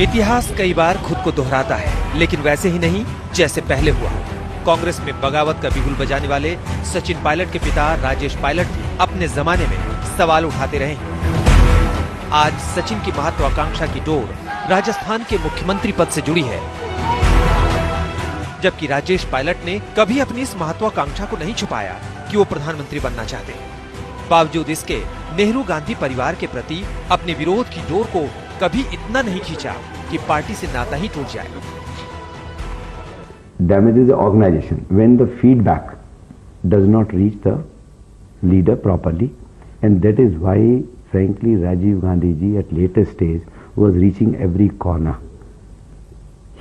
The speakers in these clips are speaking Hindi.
इतिहास कई बार खुद को दोहराता है, लेकिन वैसे ही नहीं जैसे पहले हुआ। कांग्रेस में बगावत का बिगुल बजाने वाले सचिन पायलट के पिता राजेश पायलट भी अपने जमाने में सवाल उठाते रहे हैं। आज सचिन की महत्वाकांक्षा की डोर राजस्थान के मुख्यमंत्री पद से जुड़ी है, जबकि राजेश पायलट ने कभी अपनी इस महत्वाकांक्षा को नहीं छुपाया कि वो प्रधानमंत्री बनना चाहते हैं। बावजूद इसके नेहरू गांधी परिवार के प्रति अपने विरोध की डोर को कभी इतना नहीं खींचा कि पार्टी से नाता ही टूट जाए। Damages the organization when the feedback does not reach the leader properly, and that is why, frankly, Rajiv Gandhi ji at later stage was reaching every corner.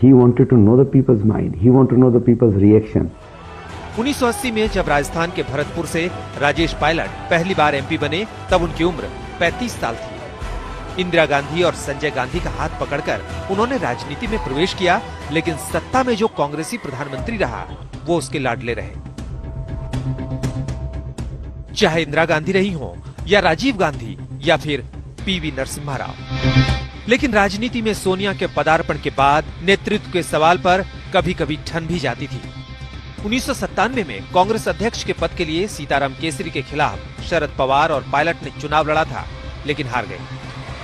He wanted to know the people's mind. He wanted to know the people's reaction. 1980 में जब राजस्थान के भरतपुर से राजेश पायलट पहली बार एमपी बने, तब उनकी उम्र 35 साल थी। इंदिरा गांधी और संजय गांधी का हाथ पकड़कर उन्होंने राजनीति में प्रवेश किया, लेकिन सत्ता में जो कांग्रेसी प्रधानमंत्री रहा वो उसके लाडले रहे। चाहे इंदिरा गांधी रही हो या राजीव गांधी या फिर पीवी नरसिम्हा राव, लेकिन राजनीति में सोनिया के पदार्पण के बाद नेतृत्व के सवाल पर कभी कभी ठन भी जाती थी। 1997 में कांग्रेस अध्यक्ष के पद के लिए सीताराम केसरी के खिलाफ शरद पवार और पायलट ने चुनाव लड़ा था, लेकिन हार गए।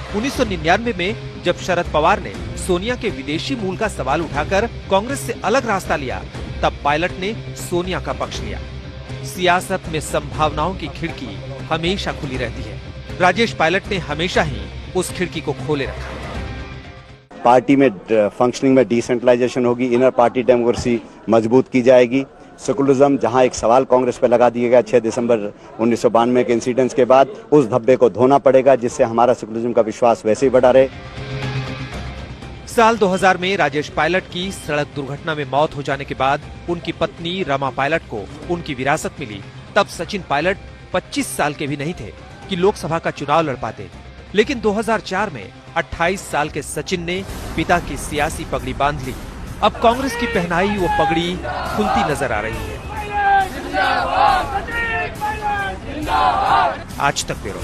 1999 में जब शरद पवार ने सोनिया के विदेशी मूल का सवाल उठाकर कांग्रेस से अलग रास्ता लिया, तब पायलट ने सोनिया का पक्ष लिया। सियासत में संभावनाओं की खिड़की हमेशा खुली रहती है। राजेश पायलट ने हमेशा ही उस खिड़की को खोले रखा। पार्टी में फंक्शनिंग में डिसेंट्रलाइजेशन होगी, इनर पार्टी डेमोक्रेसी मजबूत की जाएगी। सेकुलरिज्म, जहां एक सवाल कांग्रेस पर लगा दिया गया 6 दिसंबर 1992 के इंसिडेंट्स के बाद, उस धब्बे को धोना पड़ेगा, जिससे हमारा सेकुलरिज्म का विश्वास वैसे ही बढ़ा रहे। साल 2000 में राजेश पायलट की सड़क दुर्घटना में मौत हो जाने के बाद उनकी पत्नी रमा पायलट को उनकी विरासत मिली। तब सचिन पायलट 25 साल के भी नहीं थे कि लोकसभा का चुनाव लड़ पाते, लेकिन 2004 में 28 साल के सचिन ने पिता की सियासी पगड़ी बांध ली। अब कांग्रेस की पहनाई वो पगड़ी खुलती नजर आ रही है। आज तक ब्यूरो।